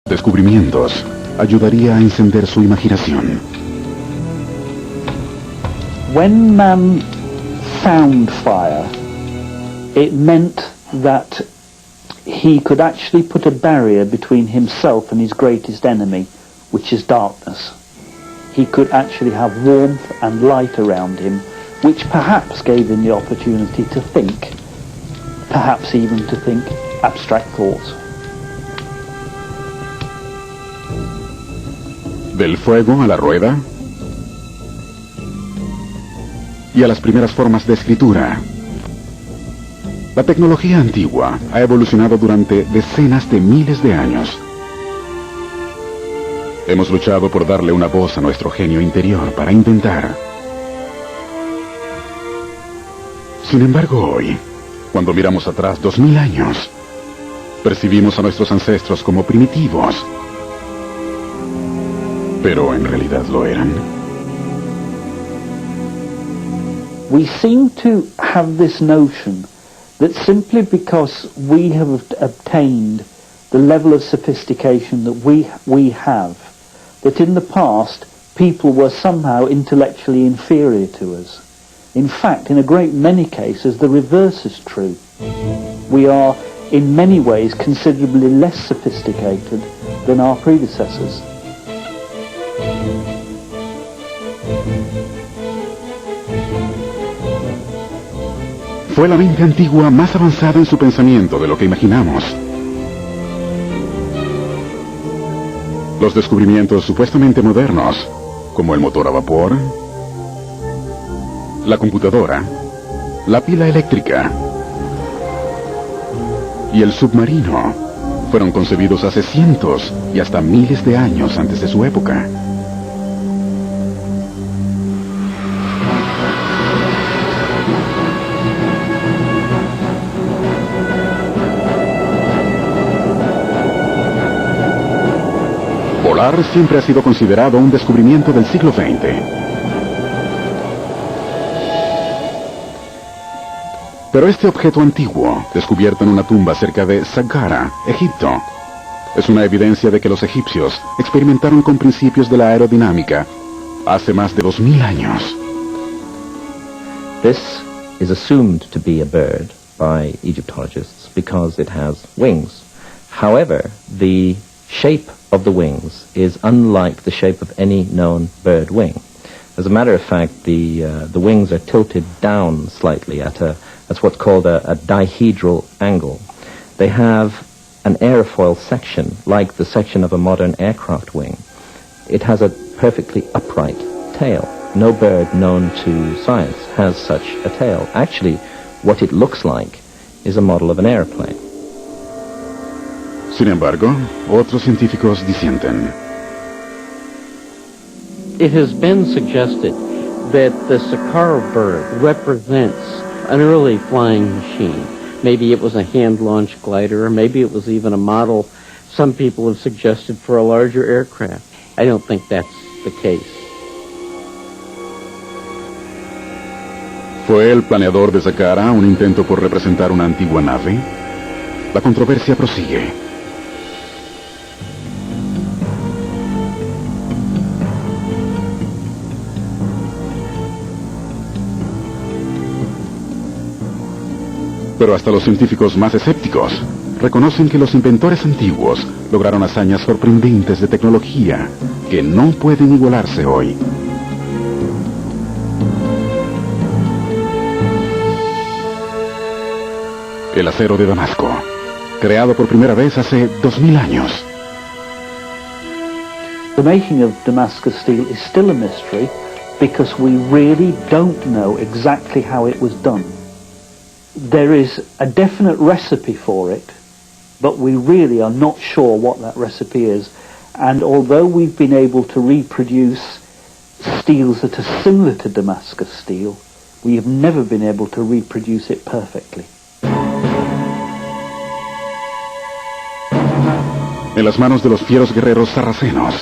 Descubrimientos ayudaría a encender su imaginación. When man found fire, it meant that he could actually put a barrier between himself and his greatest enemy, which is darkness. He could actually have warmth and light around him, which perhaps gave him the opportunity to think, perhaps even to think abstract thoughts. Del fuego a la rueda y a las primeras formas de escritura. La tecnología antigua ha evolucionado durante decenas de miles de años. Hemos luchado por darle una voz a nuestro genio interior para inventar. Sin embargo, hoy, cuando miramos atrás 2000 años, percibimos a nuestros ancestros como primitivos. Pero en realidad lo eran. We seem to have this notion that simply because we have obtained the level of sophistication that we have, that in the past people were somehow intellectually inferior to us. In fact, in a great many cases, the reverse is true. We are, in many ways, considerably less sophisticated than our predecessors. Fue la mente antigua más avanzada en su pensamiento de lo que imaginamos. Los descubrimientos supuestamente modernos, como el motor a vapor, la computadora, la pila eléctrica y el submarino, fueron concebidos hace cientos y hasta miles de años antes de su época. Volar siempre ha sido considerado un descubrimiento del siglo XX. Pero este objeto antiguo, descubierto en una tumba cerca de Saqqara, Egipto, es una evidencia de que los egipcios experimentaron con principios de la aerodinámica hace más de 2000 años. This is assumed to be a bird by Egyptologists because it has wings. However, the shape of the wings is unlike the shape of any known bird wing. As a matter of fact, the wings are tilted down slightly at what's called a dihedral angle. They have an airfoil section like the section of a modern aircraft wing. It has a perfectly upright tail. No bird known to science has such a tail. Actually, what it looks like is a model of an airplane. Sin embargo, otros científicos disienten. It has been suggested that the Saqqara bird represents an early flying machine. Maybe it was a hand-launched glider, or maybe it was even a model some people have suggested for a larger aircraft. I don't think that's the case. ¿Fue el planeador de Saqqara un intento por representar una antigua nave? La controversia prosigue. Pero hasta los científicos más escépticos reconocen que los inventores antiguos lograron hazañas sorprendentes de tecnología que no pueden igualarse hoy. El acero de Damasco, creado por primera vez hace 2000 años. The making of Damascus steel is still a mystery because we really don't know exactly how it was done. There is a definite recipe for it, but we really are not sure what that recipe is. And although we've been able to reproduce steels that are similar to Damascus steel, we have never been able to reproduce it perfectly. En las manos de los fieros guerreros sarracenos,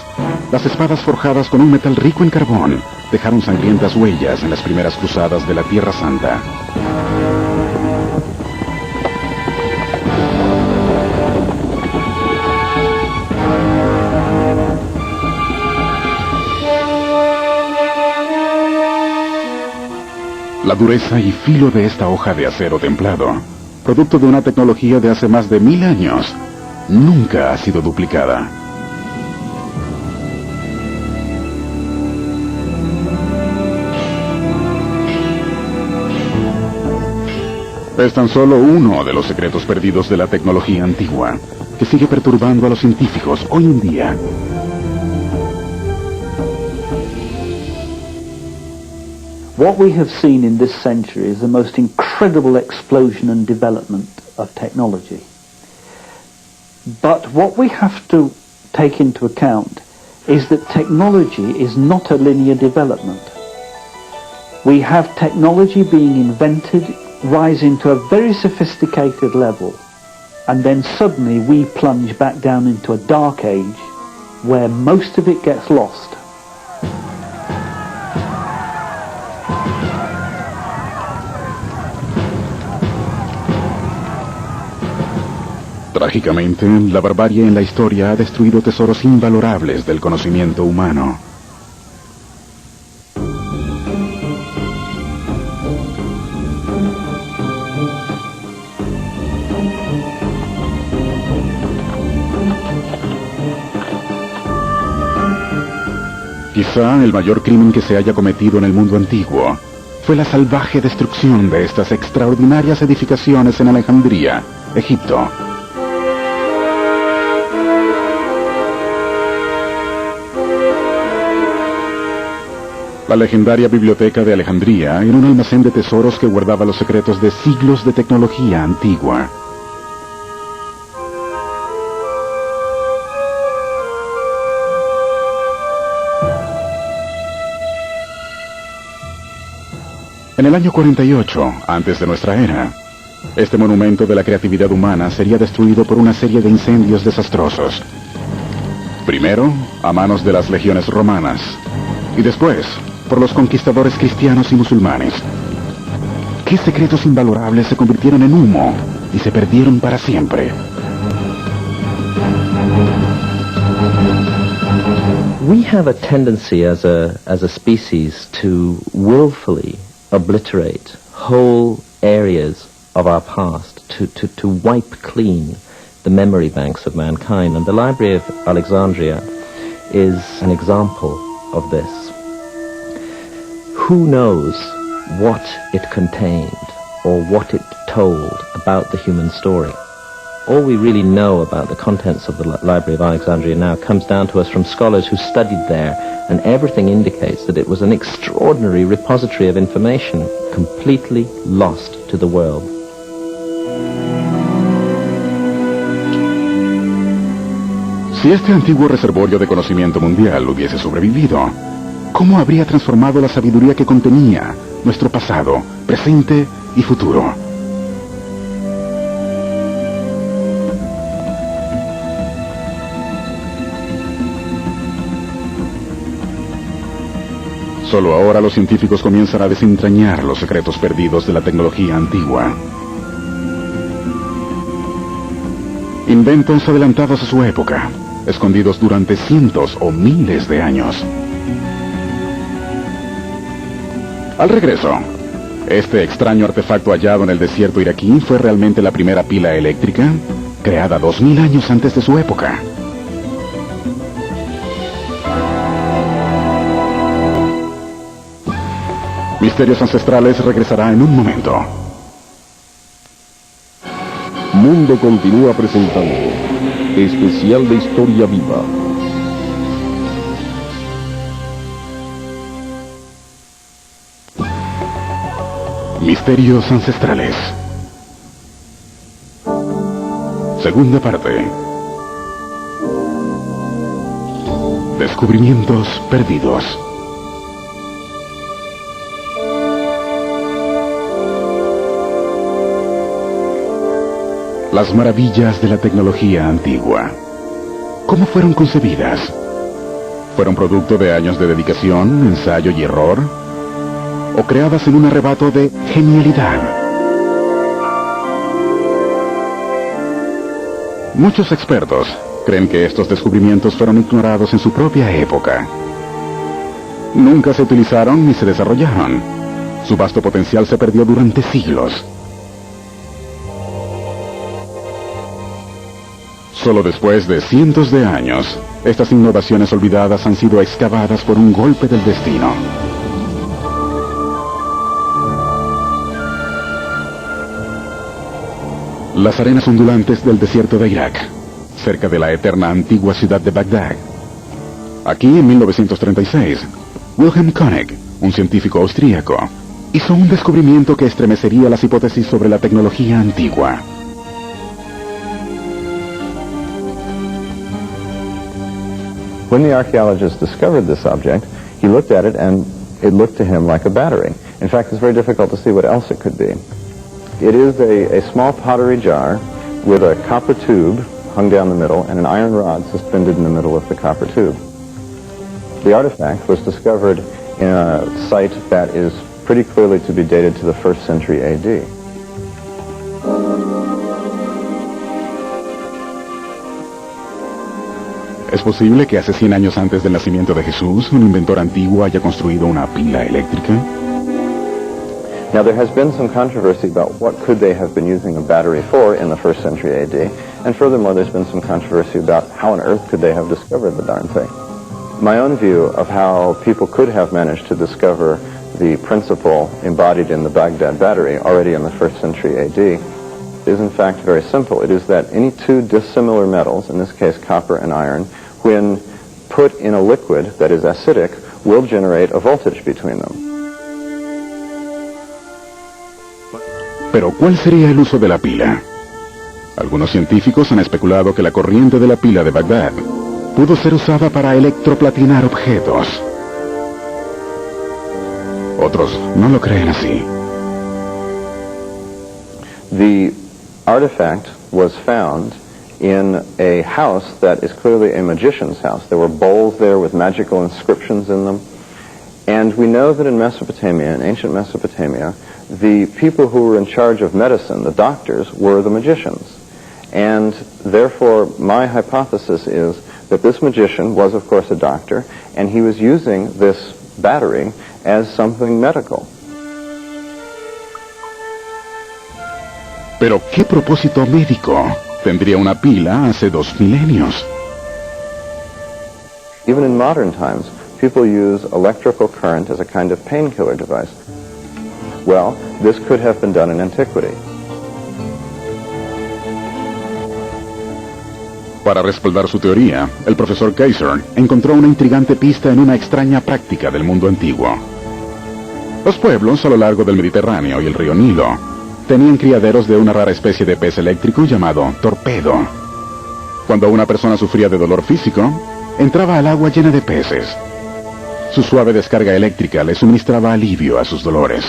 las espadas forjadas con un metal rico en carbón dejaron sangrientas huellas en las primeras cruzadas de la Tierra Santa. La dureza y filo de esta hoja de acero templado, producto de una tecnología de hace más de 1000 años, nunca ha sido duplicada. Es tan solo uno de los secretos perdidos de la tecnología antigua, que sigue perturbando a los científicos hoy en día. What we have seen in this century is the most incredible explosion and development of technology. But what we have to take into account is that technology is not a linear development. We have technology being invented, rising to a very sophisticated level, and then suddenly we plunge back down into a dark age where most of it gets lost. Trágicamente, la barbarie en la historia ha destruido tesoros invalorables del conocimiento humano. Quizá el mayor crimen que se haya cometido en el mundo antiguo fue la salvaje destrucción de estas extraordinarias edificaciones en Alejandría, Egipto. La legendaria biblioteca de Alejandría era un almacén de tesoros que guardaba los secretos de siglos de tecnología antigua. En el año 48, antes de nuestra era, este monumento de la creatividad humana sería destruido por una serie de incendios desastrosos. Primero, a manos de las legiones romanas, y después, por los conquistadores cristianos y musulmanes. ¿Qué secretos invalorables se convirtieron en humo y se perdieron para siempre? We have a tendency as a species to willfully obliterate whole areas of our past, to wipe clean the memory banks of mankind. And the Library of Alexandria is an example of this. Who knows what it contained or what it told about the human story? All we really know about the contents of the Library of Alexandria now comes down to us from scholars who studied there, and everything indicates that it was an extraordinary repository of information, completely lost to the world. Si este antiguo reservorio de conocimiento mundial hubiese sobrevivido, ¿cómo habría transformado la sabiduría que contenía nuestro pasado, presente y futuro? Solo ahora los científicos comienzan a desentrañar los secretos perdidos de la tecnología antigua. Inventos adelantados a su época, escondidos durante cientos o miles de años. Al regreso, este extraño artefacto hallado en el desierto iraquí fue realmente la primera pila eléctrica, creada 2000 años antes de su época. Misterios Ancestrales regresará en un momento. Mundo continúa presentando Especial de Historia Viva. Misterios Ancestrales. Segunda parte. Descubrimientos perdidos. Las maravillas de la tecnología antigua. ¿Cómo fueron concebidas? ¿Fueron producto de años de dedicación, ensayo y error? ¿O creadas en un arrebato de genialidad? Muchos expertos creen que estos descubrimientos fueron ignorados en su propia época. Nunca se utilizaron ni se desarrollaron. Su vasto potencial se perdió durante siglos. Solo después de cientos de años, estas innovaciones olvidadas han sido excavadas por un golpe del destino. Las arenas ondulantes del desierto de Irak, cerca de la eterna antigua ciudad de Bagdad. Aquí, en 1936, Wilhelm Koenig, un científico austríaco, hizo un descubrimiento que estremecería las hipótesis sobre la tecnología antigua. When the archaeologist discovered this object, he looked at it and it looked to him like a battery. In fact, it's very difficult to see what else it could be. It is a small pottery jar with a copper tube hung down the middle and an iron rod suspended in the middle of the copper tube. The artifact was discovered in a site that is pretty clearly to be dated to the 1st century AD. ¿Es posible que hace 100 años antes del nacimiento de Jesús, un inventor antiguo haya construido una pila eléctrica? Now, there has been some controversy about what could they have been using a battery for in the 1st century AD, and furthermore, there's been some controversy about how on earth could they have discovered the darn thing. My own view of how people could have managed to discover the principle embodied in the Baghdad battery already in the 1st century AD is in fact very simple. It is that any two dissimilar metals, in this case copper and iron, when put in a liquid that is acidic, will generate a voltage between them. Pero ¿cuál sería el uso de la pila? Algunos científicos han especulado que la corriente de la pila de Bagdad pudo ser usada para electroplatinar objetos. Otros no lo creen así. The artifact was found in a house that is clearly a magician's house. There were bowls there with magical inscriptions in them. And we know that in Mesopotamia, in ancient Mesopotamia, the people who were in charge of medicine, the doctors, were the magicians. And therefore, my hypothesis is that this magician was, of course, a doctor, and he was using this battery as something medical. Pero ¿qué propósito médico tendría una pila hace 2 milenios? Even in modern times, people use electrical current as a kind of painkiller device. Well, this could have been done in antiquity. Para respaldar su teoría, el profesor Kaiser encontró una intrigante pista en una extraña práctica del mundo antiguo. Los pueblos a lo largo del Mediterráneo y el río Nilo tenían criaderos de una rara especie de pez eléctrico llamado torpedo. Cuando una persona sufría de dolor físico, entraba al agua llena de peces. Su suave descarga eléctrica le suministraba alivio a sus dolores.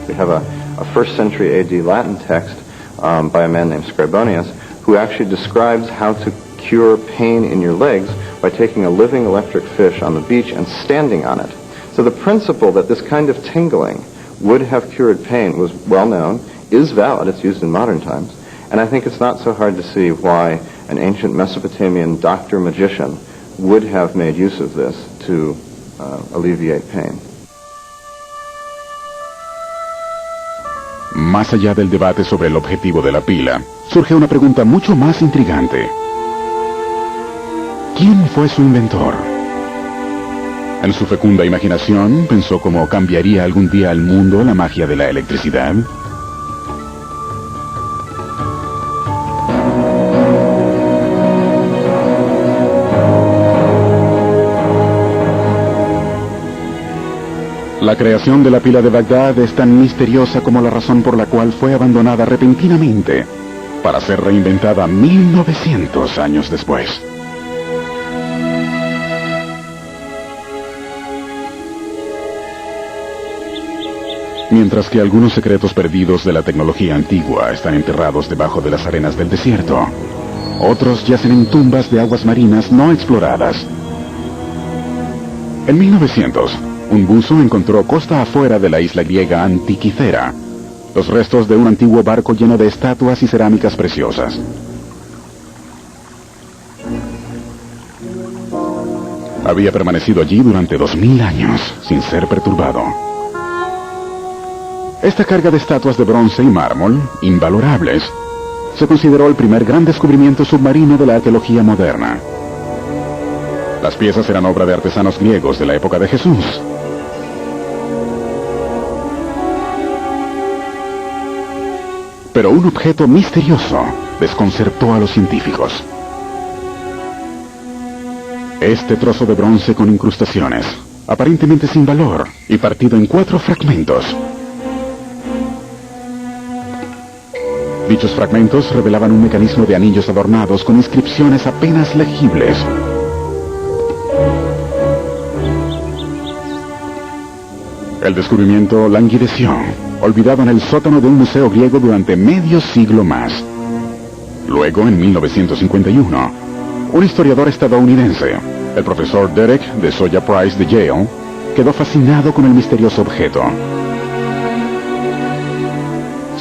We have a 1st century AD Latin text by a man named Scribonius who actually describes how to cure pain in your legs by taking a living electric fish on the beach and standing on it. So the principle that this kind of tingling would have cured pain was well known, is valid, it's used in modern times, and I think it's not so hard to see why an ancient Mesopotamian doctor-magician would have made use of this to alleviate pain. Más allá del debate sobre el objetivo de la pila, surge una pregunta mucho más intrigante. ¿Quién fue su inventor? En su fecunda imaginación, pensó cómo cambiaría algún día al mundo la magia de la electricidad. La creación de la pila de Bagdad es tan misteriosa como la razón por la cual fue abandonada repentinamente para ser reinventada 1900 años después. Mientras que algunos secretos perdidos de la tecnología antigua están enterrados debajo de las arenas del desierto, otros yacen en tumbas de aguas marinas no exploradas. En 1900, un buzo encontró costa afuera de la isla griega Antikythera los restos de un antiguo barco lleno de estatuas y cerámicas preciosas. Había permanecido allí durante 2000 años, sin ser perturbado. Esta carga de estatuas de bronce y mármol, invalorables, se consideró el primer gran descubrimiento submarino de la arqueología moderna. Las piezas eran obra de artesanos griegos de la época de Jesús. Pero un objeto misterioso desconcertó a los científicos. Este trozo de bronce con incrustaciones, aparentemente sin valor, y partido en 4 fragmentos. Dichos fragmentos revelaban un mecanismo de anillos adornados con inscripciones apenas legibles. El descubrimiento languideció, olvidado en el sótano de un museo griego durante medio siglo más. Luego, en 1951, un historiador estadounidense, el profesor Derek de Soya Price de Yale, quedó fascinado con el misterioso objeto.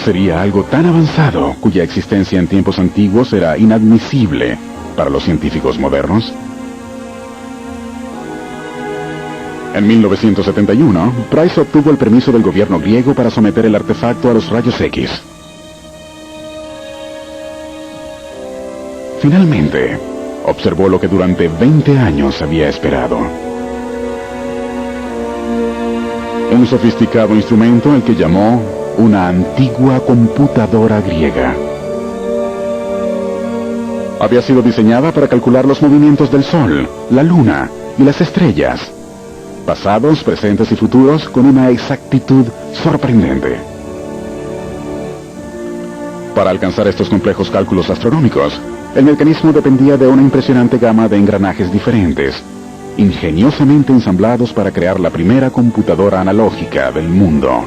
¿Sería algo tan avanzado cuya existencia en tiempos antiguos era inadmisible para los científicos modernos? En 1971, Price obtuvo el permiso del gobierno griego para someter el artefacto a los rayos X. Finalmente, observó lo que durante 20 años había esperado. Un sofisticado instrumento al que llamó una antigua computadora griega. Había sido diseñada para calcular los movimientos del Sol, la Luna y las estrellas, pasados, presentes y futuros, con una exactitud sorprendente. Para alcanzar estos complejos cálculos astronómicos, el mecanismo dependía de una impresionante gama de engranajes diferentes, ingeniosamente ensamblados para crear la primera computadora analógica del mundo.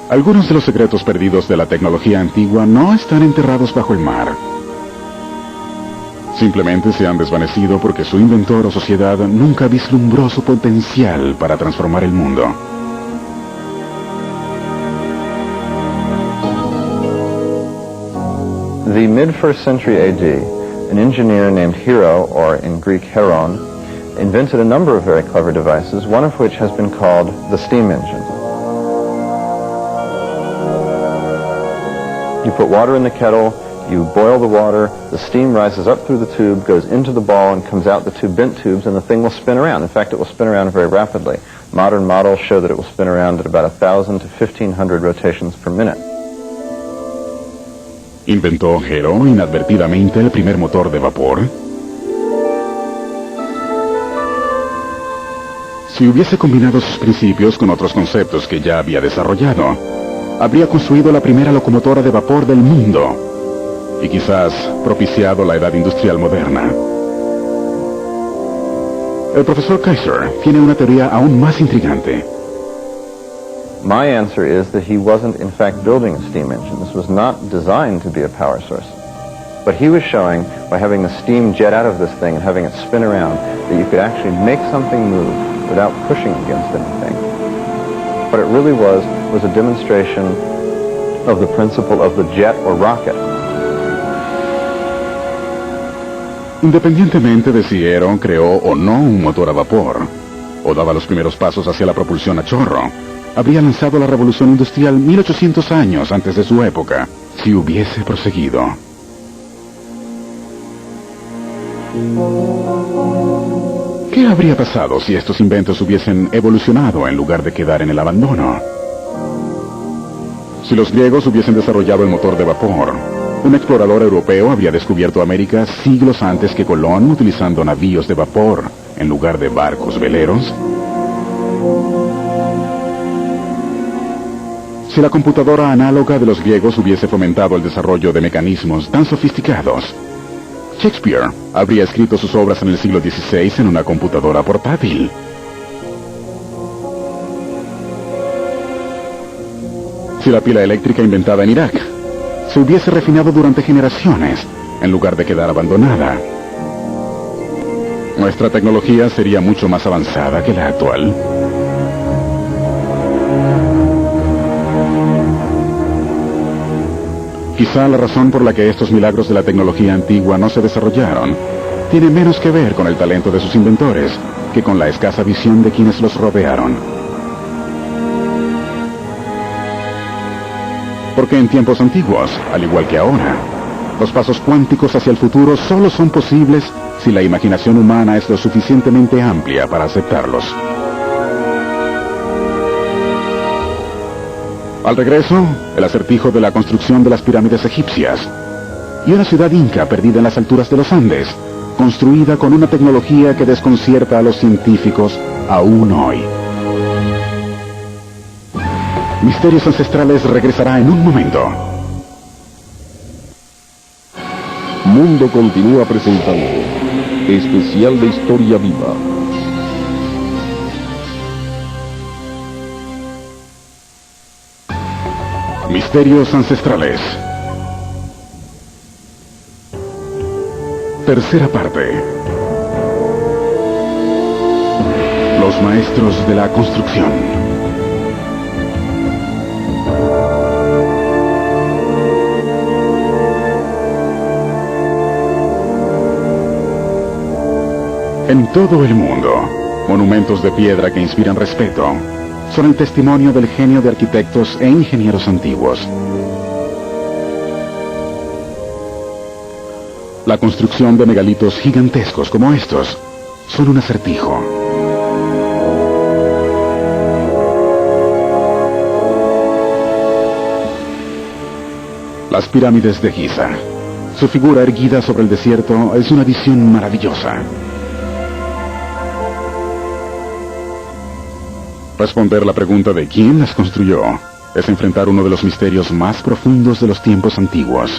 Algunos de los secretos perdidos de la tecnología antigua no están enterrados bajo el mar. Simplemente se han desvanecido porque su inventor o sociedad nunca vislumbró su potencial para transformar el mundo. The mid-1st century AD, an engineer named Hero, or in Greek Heron, invented a number of very clever devices, one of which has been called the steam engine. You put water in the kettle, you boil the water, the steam rises up through the tube, goes into the ball, and comes out the 2 bent tubes, and the thing will spin around. In fact, it will spin around very rapidly. Modern models show that it will spin around at about 1,000 to 1,500 rotations per minute. ¿Inventó Hero inadvertidamente el primer motor de vapor? Si hubiese combinado sus principios con otros conceptos que ya había desarrollado, habría construido la primera locomotora de vapor del mundo y quizás propiciado la edad industrial moderna. El profesor Kaiser tiene una teoría aún más intrigante. My answer is that he wasn't in fact building a steam engine. This was not designed to be a power source. But he was showing, by having the steam jet out of this thing and having it spin around, that you could actually make something move without pushing against anything. What it really was a demonstration of the principle of the jet or rocket. Independientemente de si Hero creó o no un motor a vapor, o daba los primeros pasos hacia la propulsión a chorro, habría lanzado la revolución industrial 1800 años antes de su época, si hubiese proseguido. ¿Qué habría pasado si estos inventos hubiesen evolucionado en lugar de quedar en el abandono? Si los griegos hubiesen desarrollado el motor de vapor, un explorador europeo habría descubierto América siglos antes que Colón, utilizando navíos de vapor en lugar de barcos veleros. Si la computadora análoga de los griegos hubiese fomentado el desarrollo de mecanismos tan sofisticados, Shakespeare habría escrito sus obras en el siglo XVI en una computadora portátil. Si la pila eléctrica inventada en Irak se hubiese refinado durante generaciones, en lugar de quedar abandonada, nuestra tecnología sería mucho más avanzada que la actual. Quizá la razón por la que estos milagros de la tecnología antigua no se desarrollaron tiene menos que ver con el talento de sus inventores que con la escasa visión de quienes los rodearon. Porque en tiempos antiguos, al igual que ahora, los pasos cuánticos hacia el futuro solo son posibles si la imaginación humana es lo suficientemente amplia para aceptarlos. Al regreso, el acertijo de la construcción de las pirámides egipcias y una ciudad inca perdida en las alturas de los Andes, construida con una tecnología que desconcierta a los científicos aún hoy. Misterios Ancestrales regresará en un momento. Mundo continúa presentando Especial de Historia Viva. Misterios Ancestrales. Tercera parte. Los maestros de la construcción. En todo el mundo, monumentos de piedra que inspiran respeto son el testimonio del genio de arquitectos e ingenieros antiguos. La construcción de megalitos gigantescos como estos son un acertijo. Las pirámides de Giza. Su figura erguida sobre el desierto es una visión maravillosa. Responder la pregunta de quién las construyó es enfrentar uno de los misterios más profundos de los tiempos antiguos.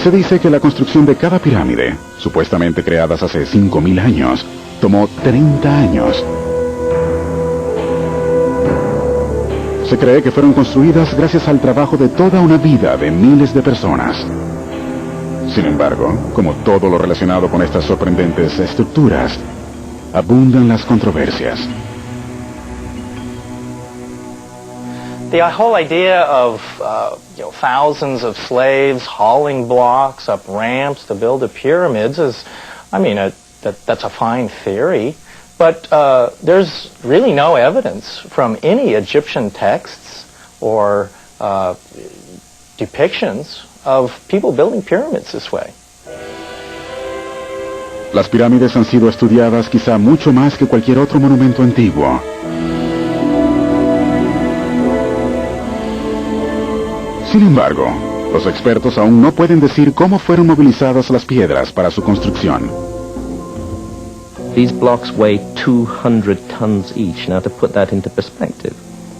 Se dice que la construcción de cada pirámide, supuestamente creadas hace 5.000 años, tomó 30 años. Se cree que fueron construidas gracias al trabajo de toda una vida de miles de personas. Sin embargo, como todo lo relacionado con estas sorprendentes estructuras, abundan las controversias. The whole idea of thousands of slaves hauling blocks up ramps to build the pyramids is, that's a fine theory, but there's really no evidence from any Egyptian texts or depictions of people building pyramids this way. Las pirámides han sido estudiadas quizá mucho más que cualquier otro monumento antiguo. Sin embargo, los expertos aún no pueden decir cómo fueron movilizadas las piedras para su construcción. These blocks weigh 200 tons each. Now, to put that into perspective,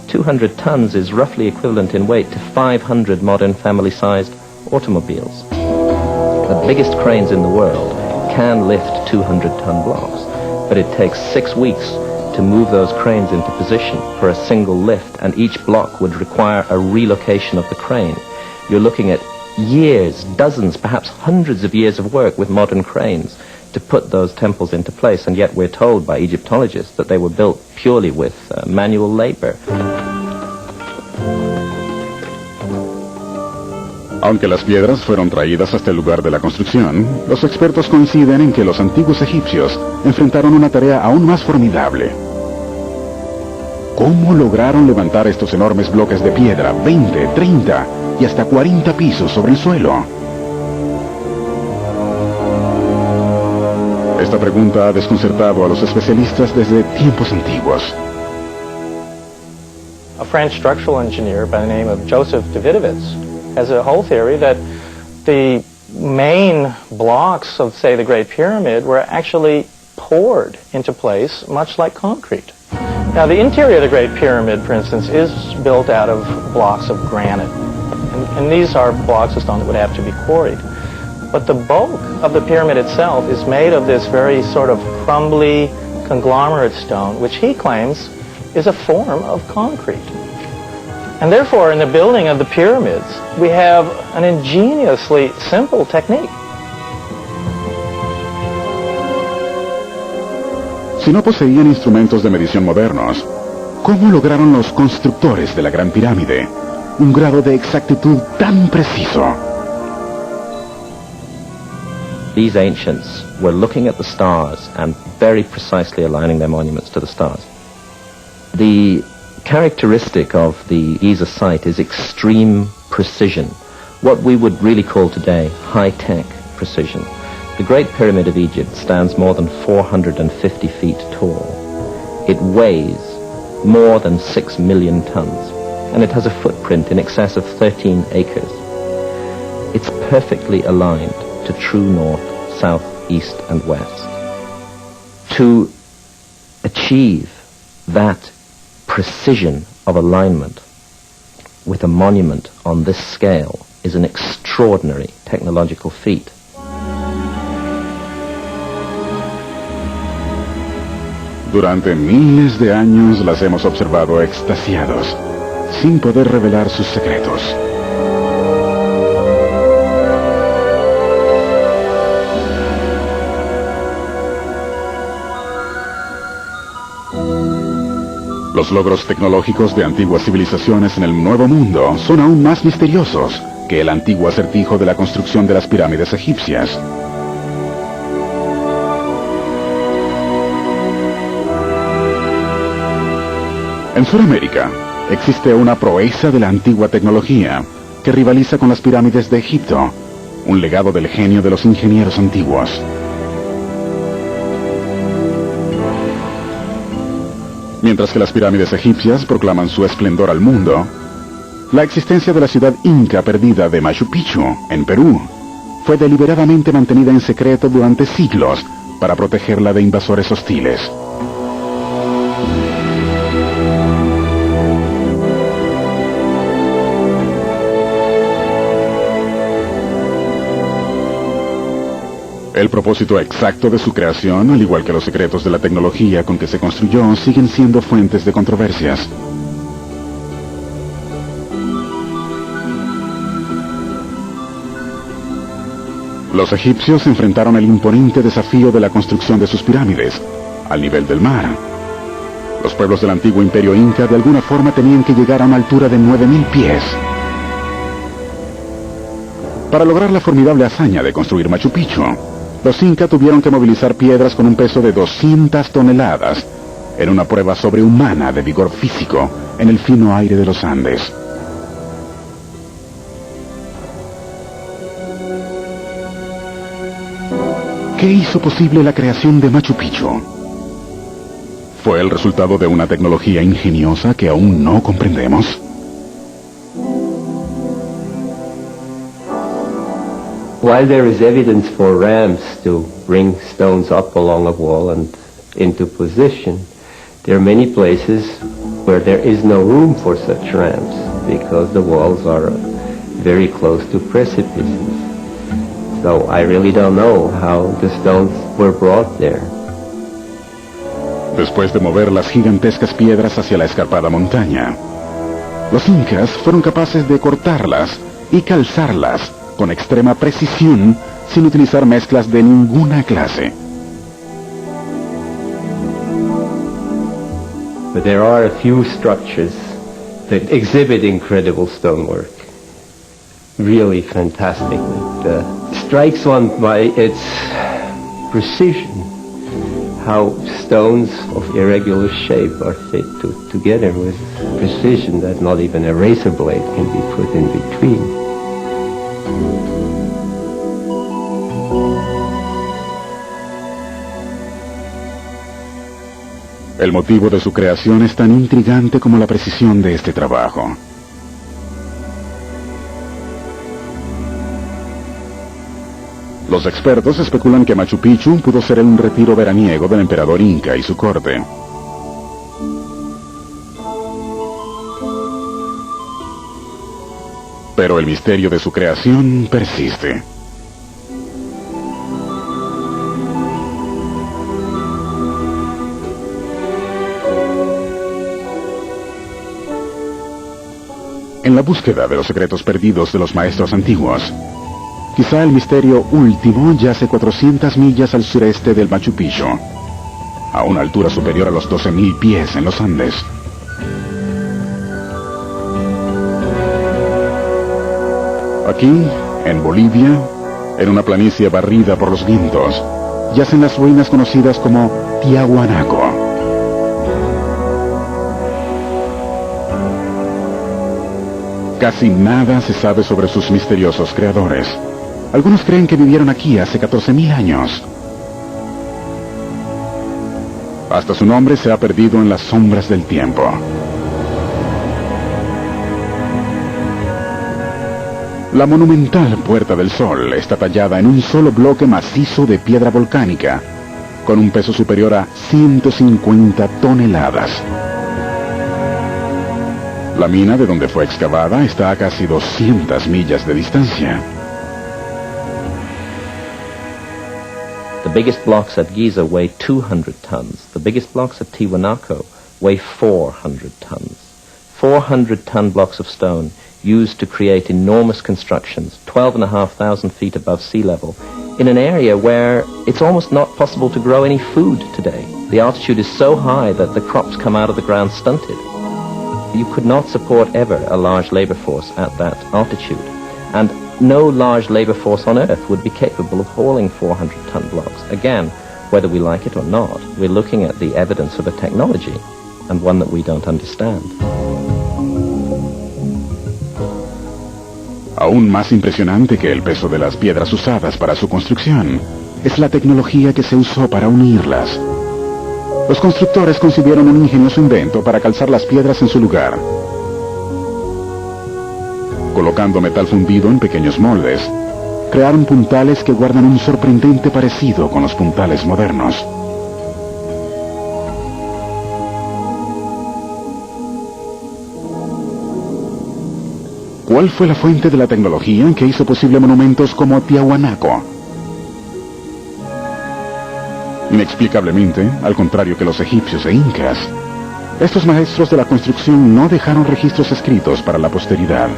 200 tons is roughly equivalent in weight to 500 modern family-sized automobiles. The biggest cranes in the world can lift 200-ton blocks, but it takes 6 weeks to move those cranes into position for a single lift, and each block would require a relocation of the crane. You're looking at years, dozens, perhaps hundreds of years of work with modern cranes to put those temples into place, and yet we're told by Egyptologists that they were built purely with manual labor. Aunque las piedras fueron traídas hasta el lugar de la construcción, los expertos coinciden en que los antiguos egipcios enfrentaron una tarea aún más formidable. ¿Cómo lograron levantar estos enormes bloques de piedra 20, 30 y hasta 40 pisos sobre el suelo? Esta pregunta ha desconcertado a los especialistas desde tiempos antiguos. A French structural engineer by the name of Joseph Davidovits has a whole theory that the main blocks of, say, the Great Pyramid were actually poured into place, much like concrete. Now, the interior of the Great Pyramid, for instance, is built out of blocks of granite. And these are blocks of stone that would have to be quarried. But the bulk of the pyramid itself is made of this very sort of crumbly, conglomerate stone, which he claims is a form of concrete. And therefore, in the building of the pyramids, we have an ingeniously simple technique. Si no poseían instrumentos de medición modernos, ¿cómo lograron los constructores de la Gran Pirámide un grado de exactitud tan preciso? These ancients were looking at the stars and very precisely aligning their monuments to the stars. The characteristic of the Giza site is extreme precision, what we would really call today high-tech precision. The Great Pyramid of Egypt stands more than 450 feet tall. It weighs more than 6 million tons, and it has a footprint in excess of 13 acres. It's perfectly aligned to true north, south, east, and west. To achieve that precision of alignment with a monument on this scale is an extraordinary technological feat. Durante miles de años las hemos observado extasiados, sin poder revelar sus secretos. Los logros tecnológicos de antiguas civilizaciones en el Nuevo Mundo son aún más misteriosos que el antiguo acertijo de la construcción de las pirámides egipcias. En Sudamérica existe una proeza de la antigua tecnología que rivaliza con las pirámides de Egipto, un legado del genio de los ingenieros antiguos. Mientras que las pirámides egipcias proclaman su esplendor al mundo, la existencia de la ciudad inca perdida de Machu Picchu, en Perú, fue deliberadamente mantenida en secreto durante siglos para protegerla de invasores hostiles. El propósito exacto de su creación, al igual que los secretos de la tecnología con que se construyó, siguen siendo fuentes de controversias. Los egipcios enfrentaron el imponente desafío de la construcción de sus pirámides, al nivel del mar. Los pueblos del antiguo imperio inca de alguna forma tenían que llegar a una altura de 9.000 pies. Para lograr la formidable hazaña de construir Machu Picchu, los incas tuvieron que movilizar piedras con un peso de 200 toneladas en una prueba sobrehumana de vigor físico en el fino aire de los Andes. ¿Qué hizo posible la creación de Machu Picchu? ¿Fue el resultado de una tecnología ingeniosa que aún no comprendemos? While there is evidence for ramps to bring stones up along a wall and into position, there are many places where there is no room for such ramps because the walls are very close to precipices. So I really don't know how the stones were brought there. Después de mover las gigantescas piedras hacia la escarpada montaña, los incas fueron capaces de cortarlas y calzarlas con extrema precisión sin utilizar mezclas de ninguna clase. But there are a few structures that exhibit incredible stonework. Really fantastic. It strikes one by its precision, how stones of irregular shape are fit together with precision that not even a razor blade can be put in between. El motivo de su creación es tan intrigante como la precisión de este trabajo. Los expertos especulan que Machu Picchu pudo ser un retiro veraniego del emperador inca y su corte. Pero el misterio de su creación persiste. En la búsqueda de los secretos perdidos de los maestros antiguos, quizá el misterio último yace 400 millas al sureste del Machu Picchu, a una altura superior a los 12.000 pies en los Andes. Aquí, en Bolivia, en una planicie barrida por los vientos, yacen las ruinas conocidas como Tiahuanaco. Casi nada se sabe sobre sus misteriosos creadores. Algunos creen que vivieron aquí hace 14.000 años. Hasta su nombre se ha perdido en las sombras del tiempo. La monumental Puerta del Sol está tallada en un solo bloque macizo de piedra volcánica, con un peso superior a 150 toneladas. La mina de donde fue excavada está a casi 200 millas de distancia. The biggest blocks at Giza weigh 200 tons. The biggest blocks at Tiwanaku weigh 400 tons. 400-ton blocks of stone used to create enormous constructions, 12,500 feet above sea level, in an area where it's almost not possible to grow any food today. The altitude is so high that the crops come out of the ground stunted. You could not support ever a large labor force at that altitude. And no large labor force on Earth would be capable of hauling 400-ton blocks. Again, whether we like it or not, we're looking at the evidence of a technology, and one that we don't understand. Aún más impresionante que el peso de las piedras usadas para su construcción es la tecnología que se usó para unirlas. Los constructores concibieron un ingenioso invento para calzar las piedras en su lugar. Colocando metal fundido en pequeños moldes, crearon puntales que guardan un sorprendente parecido con los puntales modernos. ¿Cuál fue la fuente de la tecnología que hizo posible monumentos como Tiahuanaco? Inexplicablemente, al contrario que los egipcios e incas, estos maestros de la construcción no dejaron registros escritos para la posteridad.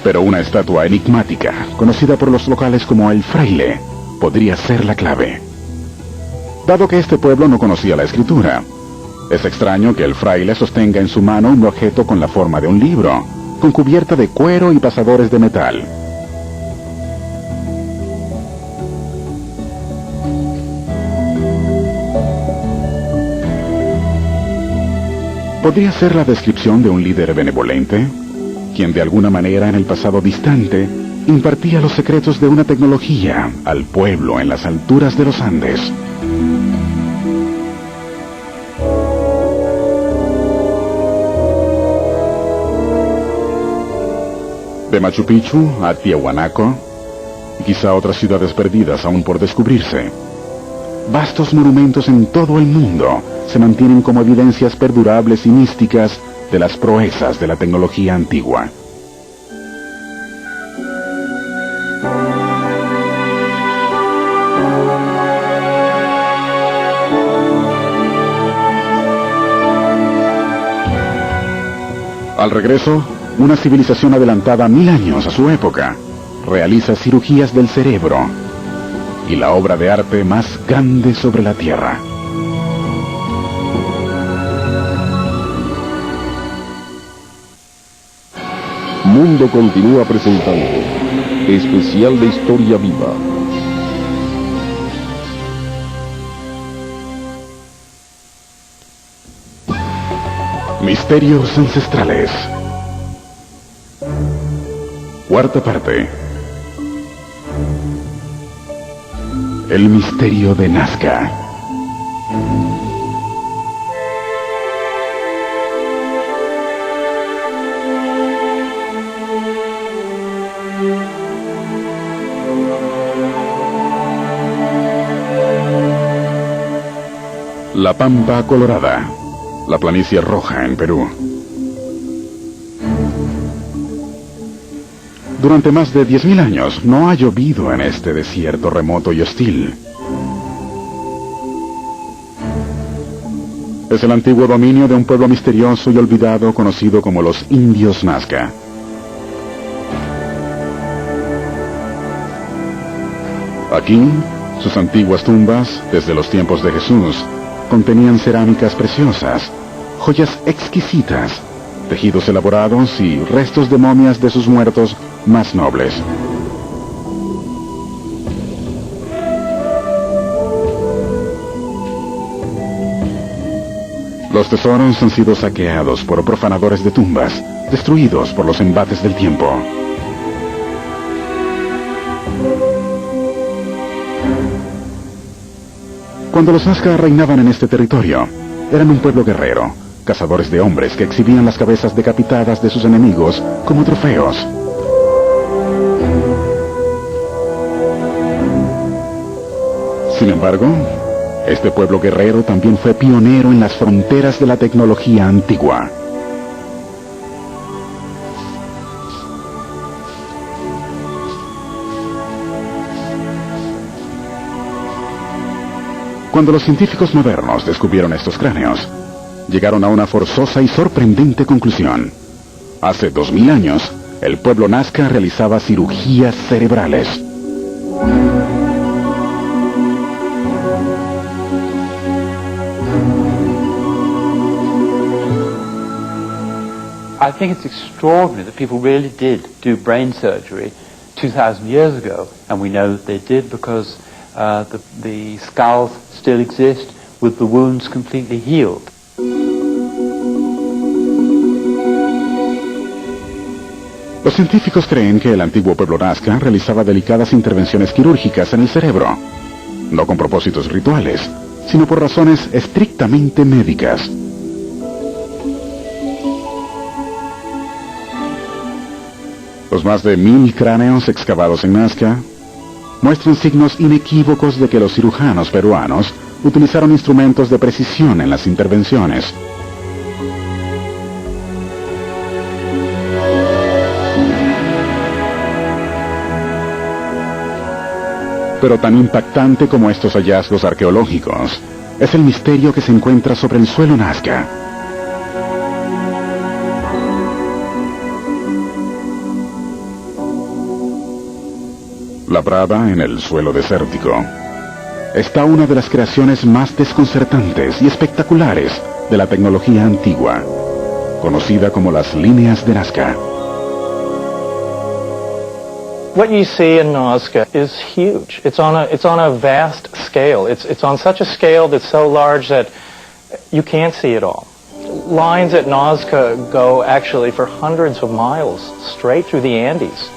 Pero una estatua enigmática, conocida por los locales como el fraile, podría ser la clave. Dado que este pueblo no conocía la escritura, es extraño que el fraile sostenga en su mano un objeto con la forma de un libro, con cubierta de cuero y pasadores de metal. ¿Podría ser la descripción de un líder benevolente, quien de alguna manera en el pasado distante impartía los secretos de una tecnología al pueblo en las alturas de los Andes? De Machu Picchu a Tiahuanaco, y quizá otras ciudades perdidas aún por descubrirse, vastos monumentos en todo el mundo se mantienen como evidencias perdurables y místicas de las proezas de la tecnología antigua. Al regreso, una civilización adelantada 1000 años a su época realiza cirugías del cerebro y la obra de arte más grande sobre la Tierra. Mundo continúa presentando Especial de Historia Viva. Misterios ancestrales. Cuarta parte. El misterio de Nazca. La Pampa Colorada, la planicie roja en Perú. Durante más de 10.000 años no ha llovido en este desierto remoto y hostil. Es el antiguo dominio de un pueblo misterioso y olvidado conocido como los indios Nazca. Aquí, sus antiguas tumbas, desde los tiempos de Jesús, contenían cerámicas preciosas, joyas exquisitas, tejidos elaborados y restos de momias de sus muertos más nobles. Los tesoros han sido saqueados por profanadores de tumbas, destruidos por los embates del tiempo. Cuando los Nazca reinaban en este territorio, eran un pueblo guerrero, cazadores de hombres que exhibían las cabezas decapitadas de sus enemigos como trofeos. Sin embargo, este pueblo guerrero también fue pionero en las fronteras de la tecnología antigua. Cuando los científicos modernos descubrieron estos cráneos, llegaron a una forzosa y sorprendente conclusión. Hace 2000 años, el pueblo Nazca realizaba cirugías cerebrales. I think it's extraordinary that people really did do brain surgery 2,000 years ago, and we know that they did because the skulls still exist with the wounds completely healed. Los científicos creen que el antiguo pueblo Nazca realizaba delicadas intervenciones quirúrgicas en el cerebro, no con propósitos rituales, sino por razones estrictamente médicas. Los más de 1000 cráneos excavados en Nazca muestran signos inequívocos de que los cirujanos peruanos utilizaron instrumentos de precisión en las intervenciones. Pero tan impactante como estos hallazgos arqueológicos es el misterio que se encuentra sobre el suelo Nazca. Labrada en el suelo desértico, está una de las creaciones más desconcertantes y espectaculares de la tecnología antigua, conocida como las líneas de Nazca. What you see in Nazca is huge. It's on a vast scale. It's on such a scale that's so large that you can't see it all. Lines at Nazca go actually for hundreds of miles straight through the Andes.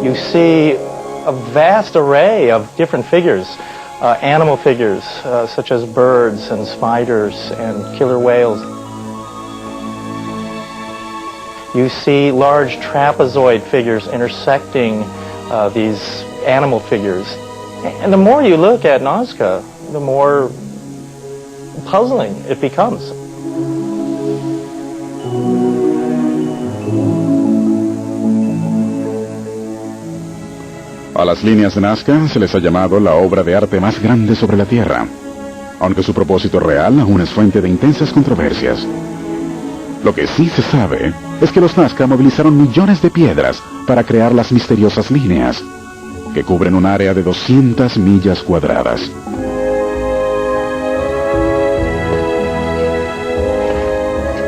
You see a vast array of different figures, animal figures such as birds and spiders and killer whales. You see large trapezoid figures intersecting these animal figures. And the more you look at Nazca, the more puzzling it becomes. A las líneas de Nazca se les ha llamado la obra de arte más grande sobre la Tierra, aunque su propósito real aún es fuente de intensas controversias. Lo que sí se sabe es que los Nazca movilizaron millones de piedras para crear las misteriosas líneas, que cubren un área de 200 millas cuadradas.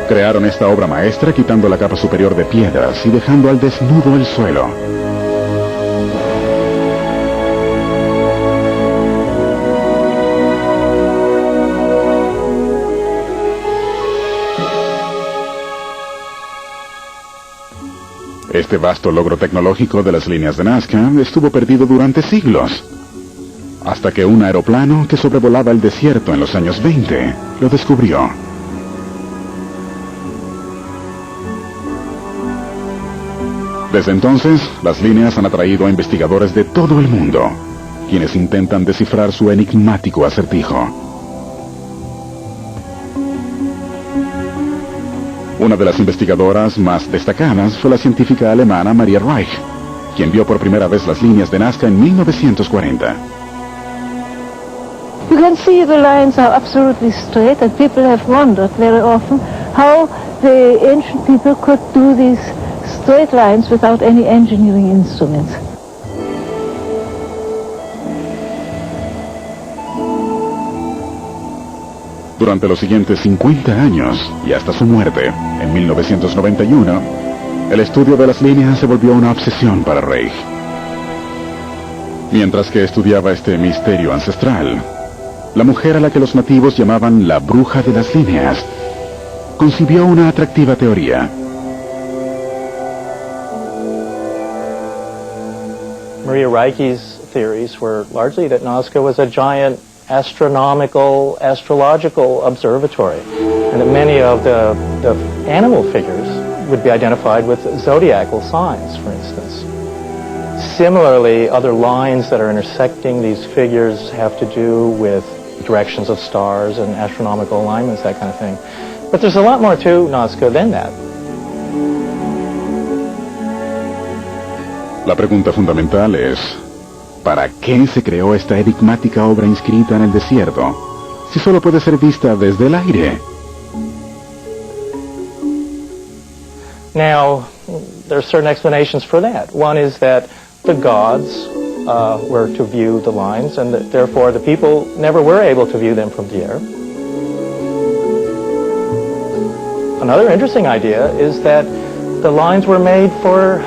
Crearon esta obra maestra quitando la capa superior de piedras y dejando al desnudo el suelo. Este vasto logro tecnológico de las líneas de Nazca estuvo perdido durante siglos, hasta que un aeroplano que sobrevolaba el desierto en los años 20 lo descubrió. Desde entonces, las líneas han atraído a investigadores de todo el mundo, quienes intentan descifrar su enigmático acertijo. Una de las investigadoras más destacadas fue la científica alemana Maria Reich, quien vio por primera vez las líneas de Nazca en 1940. You can see the lines are absolutely straight, and people have wondered very often how the ancient people could do these straight lines without any engineering instruments. Durante los siguientes 50 años, y hasta su muerte, en 1991, el estudio de las líneas se volvió una obsesión para Reich. Mientras que estudiaba este misterio ancestral, la mujer a la que los nativos llamaban la bruja de las líneas, concibió una atractiva teoría. Maria Reiche's theories were largely that Nazca was a giant astronomical, astrological observatory, and that many of the animal figures would be identified with zodiacal signs, for instance. Similarly, other lines that are intersecting these figures have to do with directions of stars and astronomical alignments, that kind of thing. But there's a lot more to Nazca than that. La pregunta fundamental es, ¿para qué se creó esta enigmática obra inscrita en el desierto, si solo puede ser vista desde el aire? Now, there are certain explanations for that. One is that the gods were to view the lines, and that therefore the people never were able to view them from the air. Another interesting idea is that the lines were made for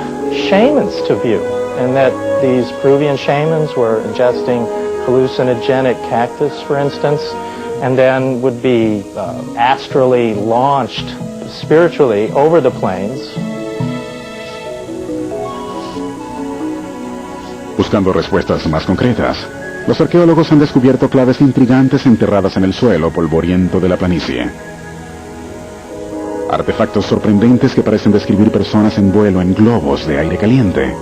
shamans to view, and that these Peruvian shamans were ingesting hallucinogenic cactus, for instance, and then would be astrally launched spiritually over the plains. Buscando respuestas más concretas, los arqueólogos han descubierto claves intrigantes enterradas en el suelo polvoriento de la planicie. Artefactos sorprendentes que parecen describir personas en vuelo en globos de aire caliente.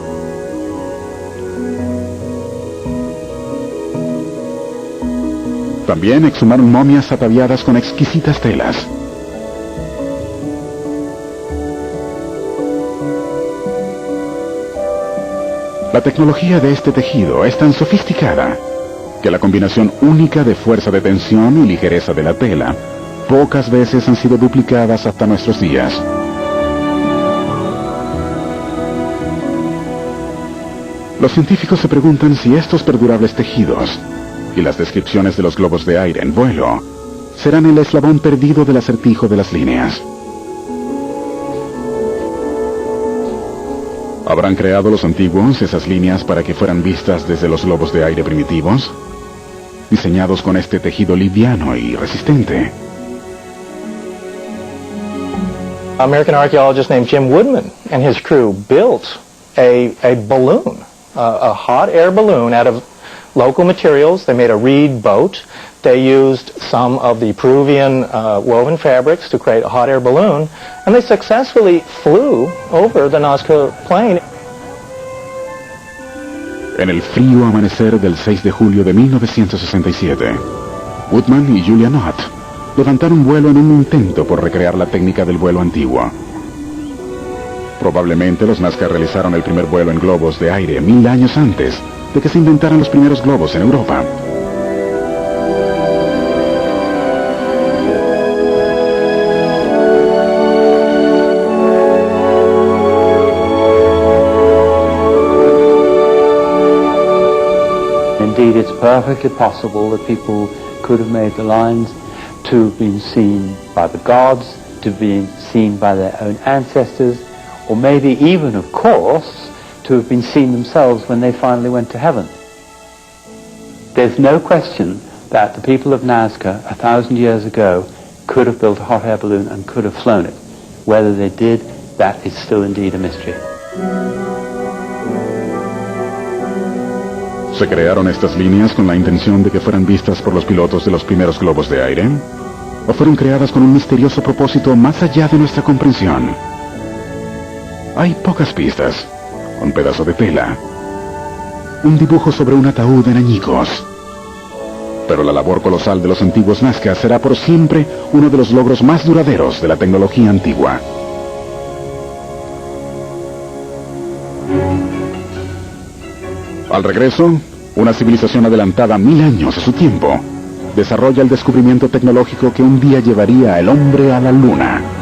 También exhumaron momias ataviadas con exquisitas telas. La tecnología de este tejido es tan sofisticada que la combinación única de fuerza de tensión y ligereza de la tela pocas veces han sido duplicadas hasta nuestros días. Los científicos se preguntan si estos perdurables tejidos y las descripciones de los globos de aire en vuelo serán el eslabón perdido del acertijo de las líneas. ¿Habrán creado los antiguos esas líneas para que fueran vistas desde los globos de aire primitivos, diseñados con este tejido liviano y resistente? American archaeologist named Jim Woodman and his crew built a balloon, a hot air balloon out of local materials. They made a reed boat. They used some of the Peruvian woven fabrics to create a hot air balloon, and they successfully flew over the Nazca Plain. En el frío amanecer del 6 de julio de 1967, Woodman y Julia Knott levantaron vuelo en un intento por recrear la técnica del vuelo antiguo. Probablemente los Nazca realizaron el primer vuelo en globos de aire 1000 años antes de que se inventaran los primeros globos en Europa. Indeed, it's perfectly possible that people could have made the lines to have been seen by the gods, to have been seen by their own ancestors, or maybe even, of course, to have been seen themselves when they finally went to heaven. There's no question that the people of Nazca 1,000 years ago could have built a hot air balloon and could have flown it. Whether they did, that is still indeed a mystery. ¿Se crearon estas líneas con la intención de que fueran vistas por los pilotos de los primeros globos de aire? ¿O fueron creadas con un misterioso propósito más allá de nuestra comprensión? Hay pocas pistas. Un pedazo de tela. Un dibujo sobre un ataúd en añicos. Pero la labor colosal de los antiguos Nazca será por siempre uno de los logros más duraderos de la tecnología antigua. Al regreso, una civilización adelantada 1000 años a su tiempo desarrolla el descubrimiento tecnológico que un día llevaría al hombre a la Luna.